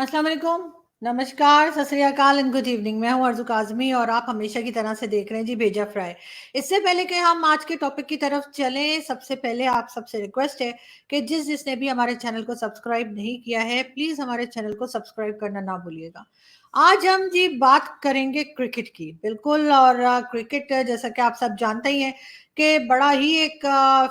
अस्सलाम वालेकुम, नमस्कार, सत श्री अकाल एंड गुड इवनिंग। मैं हूं अर्ज़ू काज़मी और आप हमेशा की तरह से देख रहे हैं जी भेजा फ्राई। इससे पहले कि हम आज के टॉपिक की तरफ चलें, सबसे पहले आप सबसे रिक्वेस्ट है कि जिसने भी हमारे चैनल को सब्सक्राइब नहीं किया है, प्लीज़ हमारे चैनल को सब्सक्राइब करना ना भूलिएगा। आज हम जी बात करेंगे क्रिकेट की, बिल्कुल। और क्रिकेट जैसा कि आप सब जानते ही हैं कि बड़ा ही एक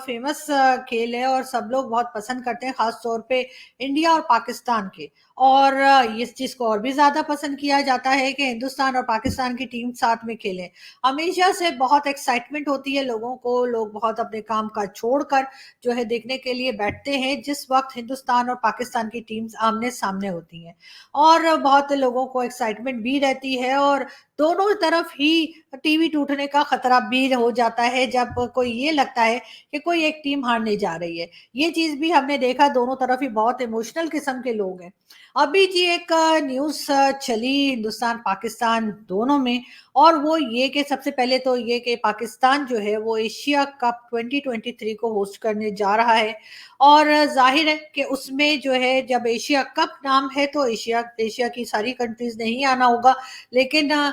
फ़ेमस खेल है और सब लोग बहुत पसंद करते हैं, ख़ास तौर पे इंडिया और पाकिस्तान के। और इस चीज़ को और भी ज़्यादा पसंद किया जाता है कि हिंदुस्तान और पाकिस्तान की टीम साथ में खेलें। हमेशा से बहुत एक्साइटमेंट होती है लोगों को, लोग बहुत अपने काम काज छोड़कर जो है देखने के लिए बैठते हैं जिस वक्त हिंदुस्तान और पाकिस्तान की टीम्स आमने सामने होती हैं। और बहुत लोगों को एक्साइटमेंट भी रहती है और दोनों तरफ ही टीवी टूटने का खतरा भी हो जाता है जब कोई ये लगता है कि कोई एक टीम हारने जा रही है। ये चीज़ भी हमने देखा, दोनों तरफ ही बहुत इमोशनल किस्म के लोग हैं। अभी जी एक न्यूज़ चली हिंदुस्तान पाकिस्तान दोनों में, और वो ये कि सबसे पहले तो ये कि पाकिस्तान जो है वो एशिया कप 2023 को होस्ट करने जा रहा है। और ज़ाहिर है कि उसमें जो है, जब एशिया कप नाम है तो एशिया एशिया की सारी कंट्रीज़ ने ही आना होगा। लेकिन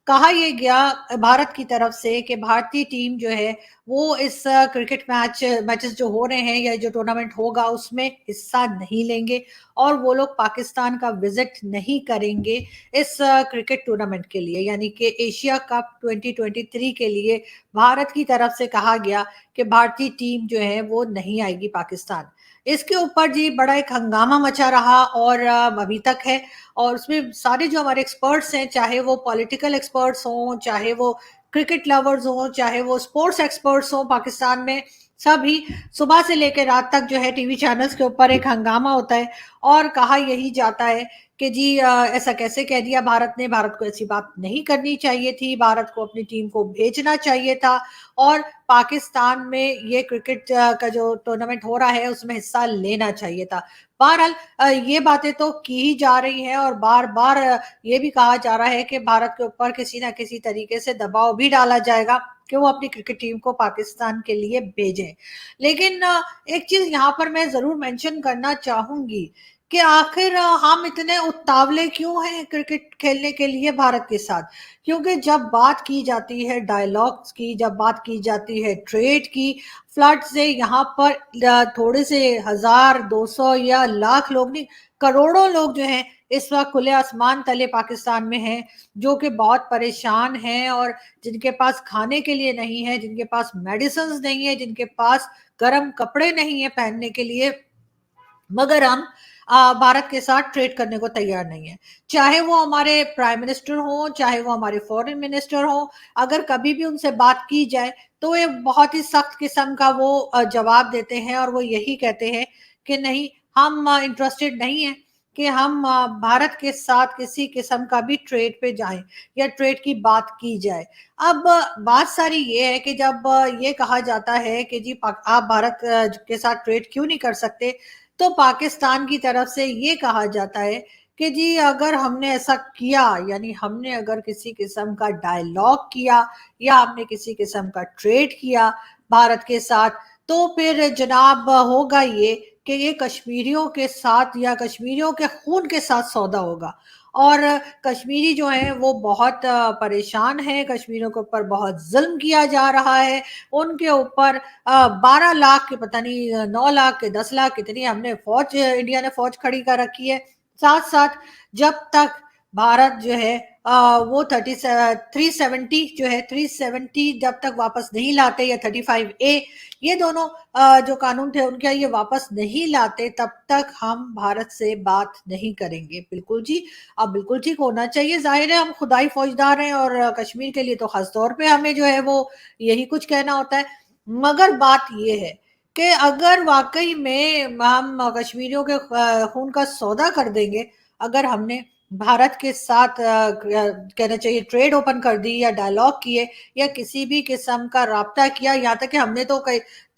कहा ये गया भारत की तरफ से कि भारतीय टीम जो है वो इस क्रिकेट मैचेस जो हो रहे हैं या जो टूर्नामेंट होगा उसमें हिस्सा नहीं लेंगे और वो लोग पाकिस्तान का विजिट नहीं करेंगे इस क्रिकेट टूर्नामेंट के लिए, यानी कि एशिया कप 2023 के लिए भारत की तरफ से कहा गया कि भारतीय टीम जो है वो नहीं आएगी पाकिस्तान। इसके ऊपर जी बड़ा एक हंगामा मचा रहा और अभी तक है। और उसमें सारे जो हमारे एक्सपर्ट्स हैं, चाहे वो पॉलिटिकल एक्सपर्ट्स हों, चाहे वो क्रिकेट लवर्स हों, चाहे वो स्पोर्ट्स एक्सपर्ट्स हों पाकिस्तान में, सभी सुबह से लेकर रात तक जो है टीवी चैनल्स के ऊपर एक हंगामा होता है। और कहा यही जाता है कि जी ऐसा कैसे कह दिया भारत ने, भारत को ऐसी बात नहीं करनी चाहिए थी, भारत को अपनी टीम को भेजना चाहिए था और पाकिस्तान में ये क्रिकेट का जो टूर्नामेंट हो रहा है उसमें हिस्सा लेना चाहिए था। बहरहाल ये बातें तो की ही जा रही हैं और बार-बार ये भी कहा जा रहा है कि भारत के ऊपर किसी न किसी तरीके से दबाव भी डाला जाएगा कि वो अपनी क्रिकेट टीम को पाकिस्तान के लिए भेजें। लेकिन एक चीज़ यहाँ पर मैं ज़रूर मेंशन करना चाहूँगी कि आखिर हम इतने उतावले क्यों हैं क्रिकेट खेलने के लिए भारत के साथ? क्योंकि जब बात की जाती है डायलॉग्स की, जब बात की जाती है ट्रेड की, फ्लड से यहाँ पर थोड़े से 1000, 200 या लाख लोग नहीं, करोड़ों लोग जो हैं इस वक्त खुले आसमान तले पाकिस्तान में हैं, जो कि बहुत परेशान हैं और जिनके पास खाने के लिए नहीं है, जिनके पास मेडिसिन नहीं है, जिनके पास गर्म कपड़े नहीं है पहनने के लिए, मगर हम भारत के साथ ट्रेड करने को तैयार नहीं है। चाहे वो हमारे प्राइम मिनिस्टर हों, चाहे वो हमारे फॉरेन मिनिस्टर हों, अगर कभी भी उनसे बात की जाए तो ये बहुत ही सख्त किस्म का वो जवाब देते हैं और वो यही कहते हैं कि नहीं, हम इंटरेस्टेड नहीं हैं कि हम भारत के साथ किसी किस्म का भी ट्रेड पे जाएँ या ट्रेड की बात की जाए। अब बात सारी ये है कि जब ये कहा जाता है कि जी आप भारत के साथ ट्रेड क्यों नहीं कर सकते, तो पाकिस्तान की तरफ से ये कहा जाता है कि जी अगर हमने ऐसा किया, यानी हमने अगर किसी किस्म का डायलॉग किया या हमने किसी किस्म का ट्रेड किया भारत के साथ, तो फिर जनाब होगा ये कि ये कश्मीरियों के साथ या कश्मीरियों के खून के साथ सौदा होगा। और कश्मीरी जो हैं वो बहुत परेशान हैं, कश्मीरियों के ऊपर बहुत ज़ुल्म किया जा रहा है, उनके ऊपर 12 लाख के पता नहीं 9 लाख के 10 लाख कितनी हमने फौज, इंडिया ने फौज खड़ी कर रखी है। साथ-साथ जब तक भारत जो है वो 370 जो है 370 जब तक वापस नहीं लाते, या 35A, ये दोनों जो कानून थे उनके ये वापस नहीं लाते, तब तक हम भारत से बात नहीं करेंगे। बिल्कुल जी, अब बिल्कुल ठीक होना चाहिए। ज़ाहिर है हम खुदाई फौजदार हैं और कश्मीर के लिए तो ख़ास तौर पे हमें जो है वो यही कुछ कहना होता है। मगर बात ये है कि अगर वाक़ई में हम कश्मीरियों के खून का सौदा कर देंगे, अगर हमने भारत के साथ कहना चाहिए ट्रेड ओपन कर दी या डायलॉग किए या किसी भी किस्म का राब्ता किया, यहाँ तक कि हमने तो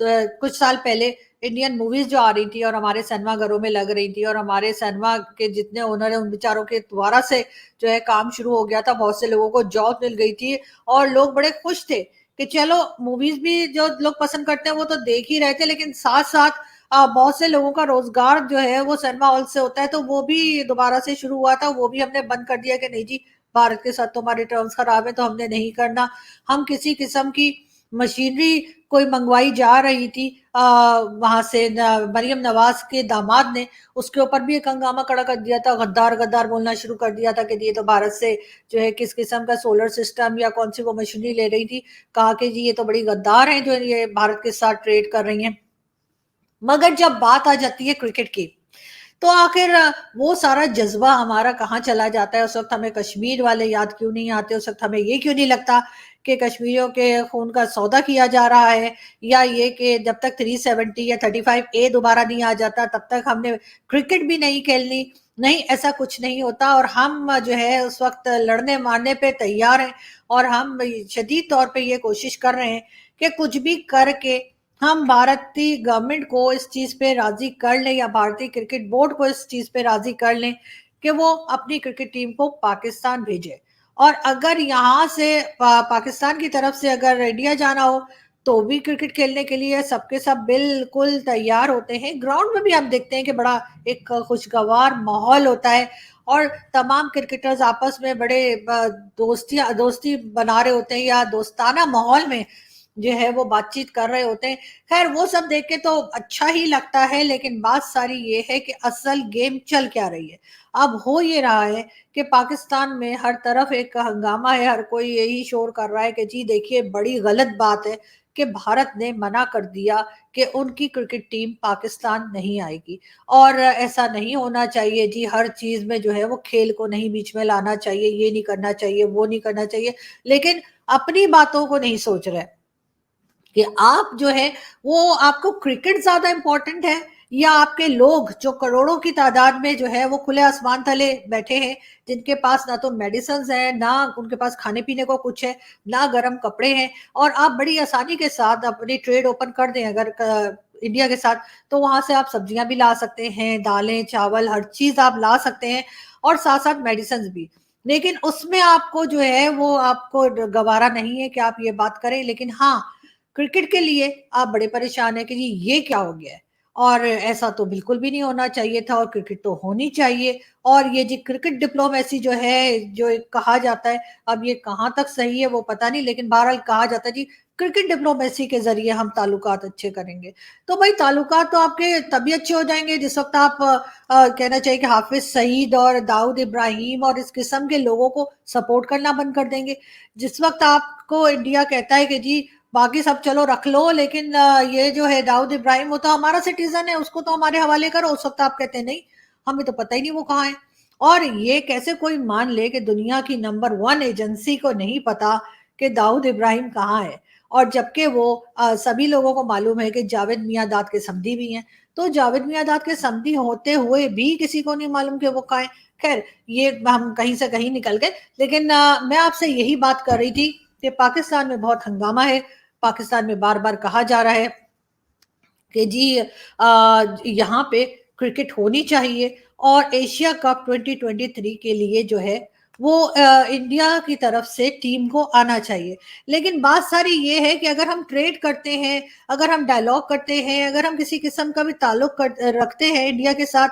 कुछ साल पहले इंडियन मूवीज़ जो आ रही थी और हमारे सिनेमा घरों में लग रही थी और हमारे सिनेमा के जितने ओनर हैं, उन बेचारों के द्वारा से जो है काम शुरू हो गया था, बहुत से लोगों को जॉब मिल गई थी और लोग बड़े खुश थे कि चलो मूवीज़ भी जो लोग पसंद करते हैं वो तो देख ही रहे थे, लेकिन साथ-साथ बहुत से लोगों का रोजगार जो है वो सिनेमा हॉल से होता है, तो वो भी दोबारा से शुरू हुआ था, वो भी हमने बंद कर दिया कि नहीं जी, भारत के साथ तो हमारे टर्म्स खराब है, तो हमने नहीं करना। हम किसी किस्म की मशीनरी कोई मंगवाई जा रही थी वहां से मरियम नवाज के दामाद ने, उसके ऊपर भी एक हंगामा खड़ा कर दिया था, गद्दार गद्दार बोलना शुरू कर दिया था कि ये तो भारत से जो है किस किस्म का सोलर सिस्टम या कौन सी वो मशीनरी ले रही थी, कहा कि जी ये तो बड़ी गद्दार हैं जो ये भारत के साथ ट्रेड कर रही हैं। मगर जब बात आ जाती है क्रिकेट की, तो आखिर वो सारा जज्बा हमारा कहाँ चला जाता है? उस वक्त हमें कश्मीर वाले याद क्यों नहीं आते? उस वक्त हमें ये क्यों नहीं लगता कि कश्मीरियों के खून का सौदा किया जा रहा है, या ये कि जब तक 370 या 35A दोबारा नहीं आ जाता तब तक हमने क्रिकेट भी नहीं खेलनी? नहीं, ऐसा कुछ नहीं होता, और हम जो है उस वक्त लड़ने मारने पे तैयार हैं, और हम शदीद तौर पे ये कोशिश कर रहे हैं कि कुछ भी करके हम भारतीय गवर्नमेंट को इस चीज पे राजी कर लें, या भारतीय क्रिकेट बोर्ड को इस चीज पे राजी कर लें कि वो अपनी क्रिकेट टीम को पाकिस्तान भेजे। और अगर यहाँ से पाकिस्तान की तरफ से अगर इंडिया जाना हो, तो भी क्रिकेट खेलने के लिए सबके सब बिल्कुल तैयार होते हैं। ग्राउंड में भी हम देखते हैं कि बड़ा एक खुशगवार माहौल होता है, और तमाम क्रिकेटर्स आपस में बड़े दोस्ती बना रहे होते हैं, या दोस्ताना माहौल में जो है वो बातचीत कर रहे होते हैं। खैर वो सब देख के तो अच्छा ही लगता है, लेकिन बात सारी ये है कि असल गेम चल क्या रही है। अब हो ये रहा है कि पाकिस्तान में हर तरफ एक हंगामा है, हर कोई यही शोर कर रहा है कि जी देखिए बड़ी गलत बात है कि भारत ने मना कर दिया कि उनकी क्रिकेट टीम पाकिस्तान नहीं आएगी, और ऐसा नहीं होना चाहिए जी। हर चीज में जो है वो खेल को नहीं बीच में लाना चाहिए, ये नहीं करना चाहिए, वो नहीं करना चाहिए, लेकिन अपनी बातों को नहीं सोच रहे कि आप जो है वो आपको क्रिकेट ज्यादा इंपॉर्टेंट है, या आपके लोग जो करोड़ों की तादाद में जो है वो खुले आसमान तले बैठे हैं, जिनके पास ना तो मेडिसिन है, ना उनके पास खाने पीने को कुछ है, ना गर्म कपड़े हैं, और आप बड़ी आसानी के साथ अपनी ट्रेड ओपन कर दें अगर इंडिया के साथ, तो वहां से आप सब्जियां भी ला सकते हैं, दालें चावल हर चीज आप ला सकते हैं, और साथ साथ मेडिसिन भी। लेकिन उसमें आपको जो है वो आपको गवारा नहीं है कि आप ये बात करें, लेकिन हाँ, क्रिकेट के लिए आप बड़े परेशान हैं कि जी ये क्या हो गया है, और ऐसा तो बिल्कुल भी नहीं होना चाहिए था, और क्रिकेट तो होनी चाहिए। और ये जी क्रिकेट डिप्लोमेसी जो है, जो एक कहा जाता है, अब ये कहाँ तक सही है वो पता नहीं, लेकिन बहरहाल कहा जाता है जी क्रिकेट डिप्लोमेसी के जरिए हम ताल्लुकात अच्छे करेंगे। तो भाई ताल्लुकात तो आपके तभी अच्छे हो जाएंगे जिस वक्त आप कहना चाहिए कि हाफिज सईद और दाऊद इब्राहिम और इस किस्म के लोगों को सपोर्ट करना बंद कर देंगे। जिस वक्त आपको इंडिया कहता है कि जी बाकी सब चलो रख लो, लेकिन ये जो है दाऊद इब्राहिम वो तो हमारा सिटीजन है, उसको तो हमारे हवाले करो, उस वक्त आप कहते हैं नहीं, हमें तो पता ही नहीं वो कहाँ है। और ये कैसे कोई मान ले कि दुनिया की नंबर 1 एजेंसी को नहीं पता कि दाऊद इब्राहिम कहाँ है, और जबकि वो सभी लोगों को मालूम है कि जावेद मियांदाद के समधी भी हैं। तो जावेद मियांदाद के समधी होते हुए भी किसी को नहीं मालूम कि वो कहाँ है। खैर, ये हम कहीं से कहीं निकल गए, लेकिन मैं आपसे यही बात कर रही थी कि पाकिस्तान में बहुत हंगामा है। पाकिस्तान में बार बार कहा जा रहा है कि जी यहाँ पे क्रिकेट होनी चाहिए, और एशिया कप 2023 के लिए जो है वो इंडिया की तरफ से टीम को आना चाहिए। लेकिन बात सारी ये है कि अगर हम ट्रेड करते हैं, अगर हम डायलॉग करते हैं, अगर हम किसी किस्म का भी रखते हैं इंडिया के साथ,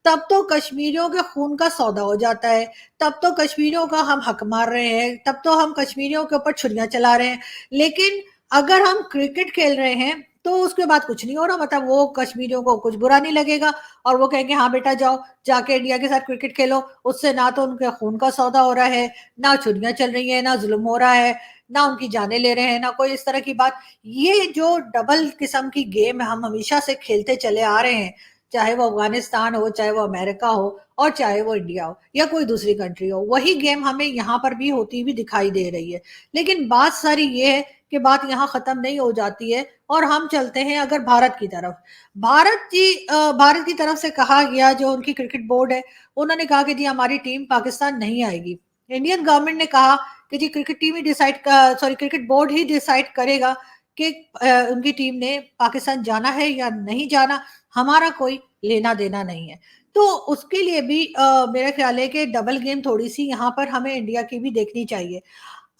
तब तो कश्मीरियों के खून का सौदा हो जाता है, तब तो कश्मीरियों का हम हक मार रहे हैं, तब तो हम कश्मीरियों के ऊपर छुरियां चला रहे हैं। लेकिन अगर हम क्रिकेट खेल रहे हैं तो उसके बाद कुछ नहीं हो रहा, मतलब वो कश्मीरियों को कुछ बुरा नहीं लगेगा, और वो कहेंगे हाँ बेटा जाओ जाके इंडिया के साथ क्रिकेट खेलो। उससे ना तो उनके खून का सौदा हो रहा है, ना छुरियां चल रही है, ना जुल्म हो रहा है, ना उनकी जाने ले रहे हैं, ना कोई इस तरह की बात। ये जो डबल किस्म की गेम हम हमेशा से खेलते चले आ रहे हैं, चाहे वो अफगानिस्तान हो, चाहे वो अमेरिका हो, और चाहे वो इंडिया हो या कोई दूसरी कंट्री हो, वही गेम हमें यहाँ पर भी होती हुई दिखाई दे रही है। लेकिन बात सारी ये है कि बात यहाँ खत्म नहीं हो जाती है, और हम चलते हैं अगर भारत की तरफ। भारत की तरफ से कहा गया, जो उनकी क्रिकेट बोर्ड है, उन्होंने कहा कि जी हमारी टीम पाकिस्तान नहीं आएगी। इंडियन गवर्नमेंट ने कहा कि जी क्रिकेट टीम ही क्रिकेट बोर्ड ही डिसाइड करेगा कि उनकी टीम ने पाकिस्तान जाना है या नहीं जाना, हमारा कोई लेना देना नहीं है। तो उसके लिए भी मेरा ख्याल है कि डबल गेम थोड़ी सी यहाँ पर हमें इंडिया की भी देखनी चाहिए।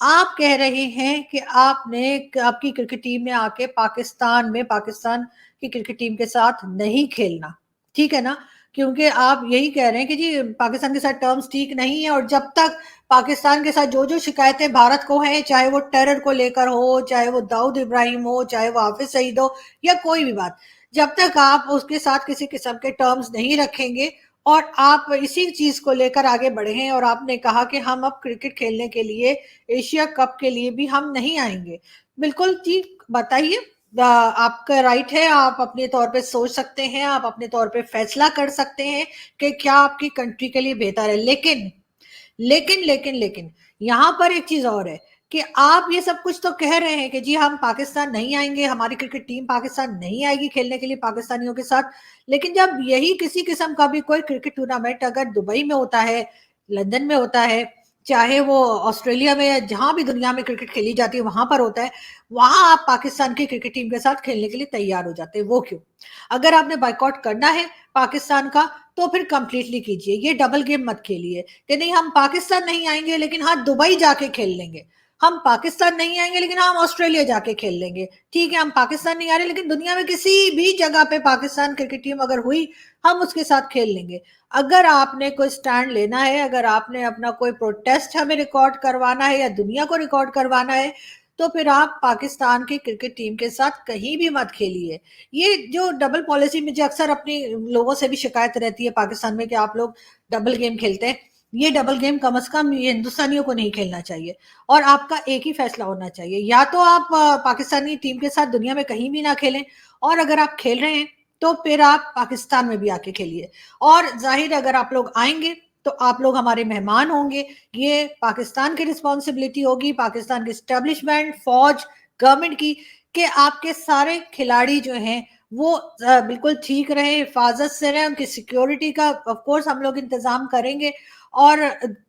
आप कह रहे हैं कि आपकी क्रिकेट टीम ने आके पाकिस्तान कि क्रिकेट टीम के साथ नहीं खेलना, ठीक है ना? क्योंकि आप यही कह रहे हैं कि जी पाकिस्तान के साथ टर्म्स ठीक नहीं है, और जब तक पाकिस्तान के साथ जो शिकायतें भारत को हैं, चाहे वो टेरर को लेकर हो, चाहे वो दाऊद इब्राहिम हो, चाहे वो हाफिज सईद हो, या कोई भी बात, जब तक आप उसके साथ किसी किस्म के टर्म्स नहीं रखेंगे और आप इसी चीज को लेकर आगे बढ़े हैं, और आपने कहा कि हम अब क्रिकेट खेलने के लिए, एशिया कप के लिए भी हम नहीं आएंगे, बिल्कुल ठीक बताइए। आपका राइट है, आप अपने तौर पे सोच सकते हैं, आप अपने तौर पे फैसला कर सकते हैं कि क्या आपकी कंट्री के लिए बेहतर है, लेकिन लेकिन यहां पर एक चीज और है कि आप ये सब कुछ तो कह रहे हैं कि जी हम पाकिस्तान नहीं आएंगे, हमारी क्रिकेट टीम पाकिस्तान नहीं आएगी खेलने के लिए पाकिस्तानियों के साथ, लेकिन जब यही किसी किस्म का भी कोई क्रिकेट टूर्नामेंट अगर दुबई में होता है, लंदन में होता है, चाहे वो ऑस्ट्रेलिया में या जहां भी दुनिया में क्रिकेट खेली जाती है वहां पर होता है, वहां आप पाकिस्तान की क्रिकेट टीम के साथ खेलने के लिए तैयार हो जाते हैं, वो क्यों? अगर आपने बाइकआउट करना है पाकिस्तान का, तो फिर कंप्लीटली कीजिए, ये डबल गेम मत खेलिए कि नहीं हम पाकिस्तान नहीं आएंगे लेकिन हाँ दुबई जाके खेल लेंगे, हम पाकिस्तान नहीं आएंगे लेकिन हम ऑस्ट्रेलिया जाके खेल लेंगे, ठीक है हम पाकिस्तान नहीं आ रहे लेकिन दुनिया में किसी भी जगह पे पाकिस्तान क्रिकेट टीम अगर हुई हम उसके साथ खेल लेंगे। अगर आपने कोई स्टैंड लेना है, अगर आपने अपना कोई प्रोटेस्ट हमें रिकॉर्ड करवाना है या दुनिया को रिकॉर्ड करवाना है, तो फिर आप पाकिस्तान की क्रिकेट टीम के साथ कहीं भी मत खेलिए। ये जो डबल पॉलिसी, मुझे अक्सर अपने लोगों से भी शिकायत रहती है पाकिस्तान में कि आप लोग डबल गेम खेलते हैं, ये डबल गेम कम से कम ये हिंदुस्तानियों को नहीं खेलना चाहिए, और आपका एक ही फैसला होना चाहिए, या तो आप पाकिस्तानी टीम के साथ दुनिया में कहीं भी ना खेलें, और अगर आप खेल रहे हैं तो फिर आप पाकिस्तान में भी आके खेलिए, और जाहिर अगर आप लोग आएंगे तो आप लोग हमारे मेहमान होंगे, ये पाकिस्तान की रिस्पॉन्सिबिलिटी होगी, पाकिस्तान की स्टैब्लिशमेंट, फौज, गवर्नमेंट की, कि आपके सारे खिलाड़ी जो हैं वो बिल्कुल ठीक रहे, हिफाजत से रहे, उनकी सिक्योरिटी का ऑफ कोर्स हम लोग इंतजाम करेंगे। और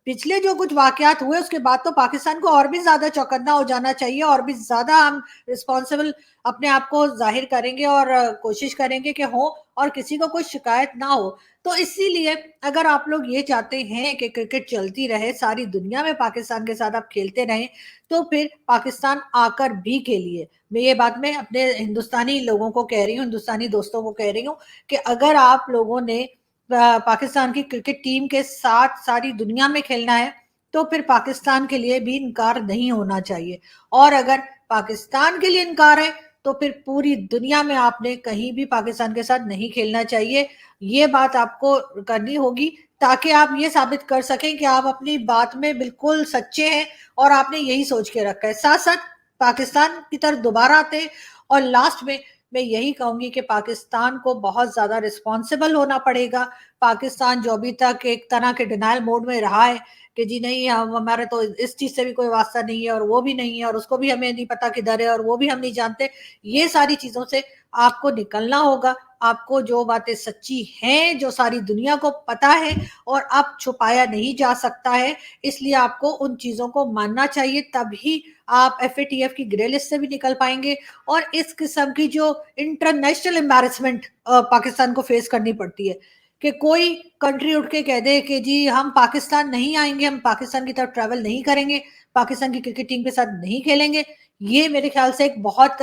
पिछले जो कुछ वाकयात हुए उसके बाद तो पाकिस्तान को और भी ज्यादा चौकन्ना हो जाना चाहिए, और भी ज्यादा हम रिस्पॉन्सिबल अपने आप को जाहिर करेंगे और कोशिश करेंगे कि हो और किसी को कोई शिकायत ना हो। तो इसीलिए अगर आप लोग ये चाहते हैं कि क्रिकेट चलती रहे, सारी दुनिया में पाकिस्तान के साथ आप खेलते रहें, तो फिर पाकिस्तान आकर भी खेलिए। मैं ये बात मैं अपने हिंदुस्तानी लोगों को कह रही हूँ, हिंदुस्तानी दोस्तों को कह रही हूँ कि अगर आप लोगों ने पाकिस्तान की क्रिकेट टीम के साथ सारी दुनिया में खेलना है, तो फिर पाकिस्तान के लिए भी इनकार नहीं होना चाहिए, और अगर पाकिस्तान के लिए इनकार है तो फिर पूरी दुनिया में आपने कहीं भी पाकिस्तान के साथ नहीं खेलना चाहिए। ये बात आपको करनी होगी ताकि आप ये साबित कर सकें कि आप अपनी बात में बिल्कुल सच्चे हैं और आपने यही सोच के रखा है। साथ साथ पाकिस्तान की तरफ दोबारा आते हैं, और लास्ट में मैं यही कहूंगी कि पाकिस्तान को बहुत ज्यादा रिस्पॉन्सिबल होना पड़ेगा। पाकिस्तान जो अभी तक एक तरह के डिनायल मोड में रहा है कि जी नहीं हम, हमारे तो इस चीज से भी कोई वास्ता नहीं है और वो भी नहीं है और उसको भी हमें नहीं पता किधर है और वो भी हम नहीं जानते, ये सारी चीजों से आपको निकलना होगा। आपको जो बातें सच्ची हैं, जो सारी दुनिया को पता है और अब छुपाया नहीं जा सकता है, इसलिए आपको उन चीजों को मानना चाहिए, तभी आप एफएटीएफ की ग्रे लिस्ट से भी निकल पाएंगे। और इस किस्म की जो इंटरनेशनल एम्बेरसमेंट पाकिस्तान को फेस करनी पड़ती है कि कोई कंट्री उठ के कह दे कि जी हम पाकिस्तान नहीं आएंगे, हम पाकिस्तान की तरफ ट्रैवल नहीं करेंगे, पाकिस्तान की क्रिकेट टीम के साथ नहीं खेलेंगे, ये मेरे ख्याल से एक बहुत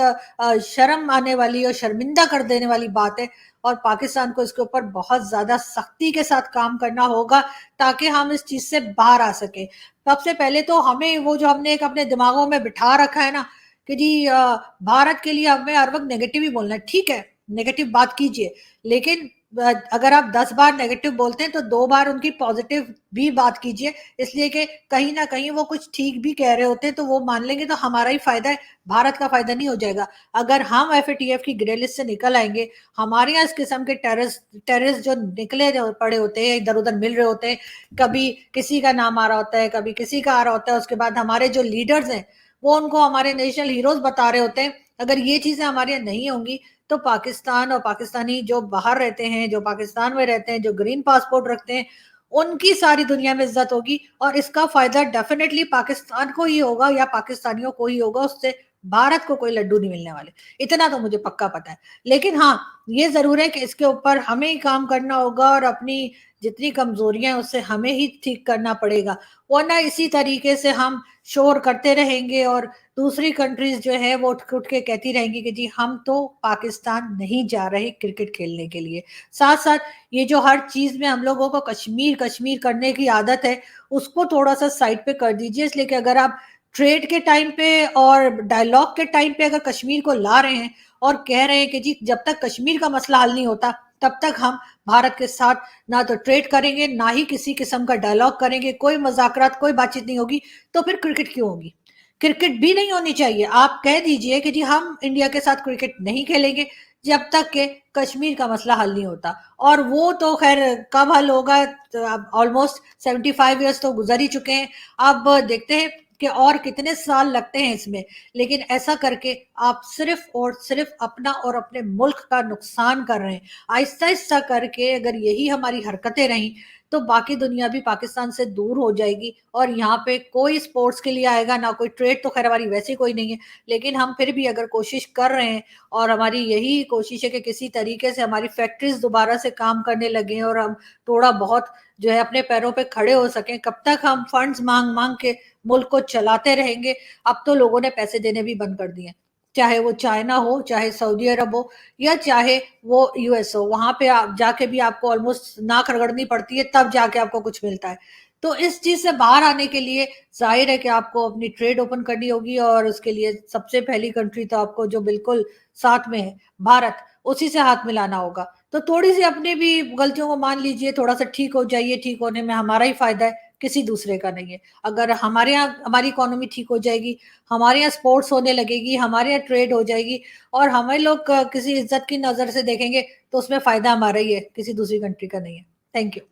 शर्म आने वाली और शर्मिंदा कर देने वाली बात है। और पाकिस्तान को इसके ऊपर बहुत ज्यादा सख्ती के साथ काम करना होगा ताकि हम इस चीज से बाहर आ सके। सबसे पहले तो हमें वो जो हमने एक अपने दिमागों में बिठा रखा है ना कि जी भारत के लिए हमें हर वक्त नेगेटिव ही बोलना है, ठीक है नेगेटिव बात कीजिए, लेकिन अगर आप 10 बार नेगेटिव बोलते हैं तो 2 बार उनकी पॉजिटिव भी बात कीजिए, इसलिए कि कहीं ना कहीं वो कुछ ठीक भी कह रहे होते हैं तो वो मान लेंगे तो हमारा ही फायदा है, भारत का फायदा नहीं हो जाएगा। अगर हम एफएटीएफ की ग्रे लिस्ट से निकल आएंगे, हमारे यहाँ इस किस्म के टेररिस्ट जो निकले पड़े होते हैं, इधर उधर मिल रहे होते हैं, कभी किसी का नाम आ रहा होता है, कभी किसी का आ रहा होता है, उसके बाद हमारे जो लीडर्स हैं वो उनको हमारे नेशनल हीरोज बता रहे होते हैं। अगर ये चीजें हमारे यहाँ नहीं होंगी तो पाकिस्तान और पाकिस्तानी जो बाहर रहते हैं, जो पाकिस्तान में रहते हैं, जो ग्रीन पासपोर्ट रखते हैं, उनकी सारी दुनिया में इज्जत होगी, और इसका फायदा डेफिनेटली पाकिस्तान को ही होगा या पाकिस्तानियों को ही होगा, उससे भारत को कोई लड्डू नहीं मिलने वाले, इतना तो मुझे पक्का पता है। लेकिन हाँ, ये ज़रूर है कि इसके ऊपर हमें ही काम करना होगा और अपनी जितनी कमज़ोरियाँ हैं उससे हमें ही ठीक करना पड़ेगा। वरना इसी तरीके से हम शोर करते रहेंगे और दूसरी कंट्रीज़ जो है वो उठ-उठ के कहती रहेंगी कि जी हम तो पाकिस्तान नहीं जा रहे क्रिकेट खेलने के लिए। साथ-साथ ये जो हर चीज़ में हम लोगों को कश्मीर, कश्मीर करने की आदत है, उसको थोड़ा-सा साइड पे कर दीजिए। इसलिए कि अगर आप ट्रेड के टाइम पे और डायलॉग के टाइम पे अगर कश्मीर को ला रहे हैं और कह रहे हैं कि जी जब तक कश्मीर का मसला हल नहीं होता, तब तक हम भारत के साथ ना तो ट्रेड करेंगे, ना ही किसी किस्म का डायलॉग करेंगे, कोई मुज़ाकरात, कोई बातचीत नहीं होगी, तो फिर क्रिकेट क्यों होगी? क्रिकेट भी नहीं होनी चाहिए। आप कह दीजिए कि जी हम इंडिया के साथ क्रिकेट नहीं खेलेंगे, जब तक कि कश्मीर का मसला हल नहीं होता। और वो तो ख़ैर कब हल होगा, तो अब ऑलमोस्ट 75 इयर्स तो गुज़र ही चुके हैं। अब देखते हैं कि और कितने साल लगते हैं इसमें। लेकिन ऐसा करके आप सिर्फ़ और सिर्फ़ अपना और अपने मुल्क का नुकसान कर रहे हैं। आहिस्ता-आहिस्ता करके अगर यही हमारी हरकतें रहीं, तो बाकी दुनिया भी पाकिस्तान से दूर हो जाएगी और यहाँ पे कोई स्पोर्ट्स के लिए आएगा, ना कोई ट्रेड तो ख़ैर हमारी वैसे कोई नहीं है। लेकिन हम फिर भी अगर कोशिश कर रहे हैं और हमारी यही कोशिश है कि किसी तरीके से हमारी फैक्ट्रीज़ दोबारा से काम करने लगें और हम थोड़ा बहुत जो है अपने पैरों पे खड़े हो सकें, कब तक हम फंड्स माँग-माँग के मुल्क को चलाते रहेंगे। अब तो लोगों ने पैसे देने भी बंद कर दिए हैं। चाहे वो चाइना हो, चाहे सऊदी अरब हो या चाहे वो यूएस हो, वहाँ पे आप जाके भी आपको ऑलमोस्ट नाक रगड़नी पड़ती है, तब जाके आपको कुछ मिलता है। तो इस चीज़ से बाहर आने के लिए ज़ाहिर है कि आपको अपनी ट्रेड ओपन करनी होगी और उसके लिए सबसे पहली कंट्री तो आपको जो बिल्कुल साथ में है, भारत, उसी से हाथ मिलाना होगा। तो थोड़ी-सी अपनी भी गलतियों को मान लीजिए, थोड़ा-सा ठीक हो जाइए, ठीक होने में हमारा ही फ़ायदा है, किसी दूसरे का नहीं है। अगर हमारे यहाँ हमारी इकोनॉमी ठीक हो जाएगी, हमारे यहाँ स्पोर्ट्स होने लगेगी, हमारे यहाँ ट्रेड हो जाएगी और हमें लोग किसी इज़्ज़त की नज़र से देखेंगे, तो उसमें फ़ायदा हमारा ही है, किसी दूसरी कंट्री का नहीं है। Thank you.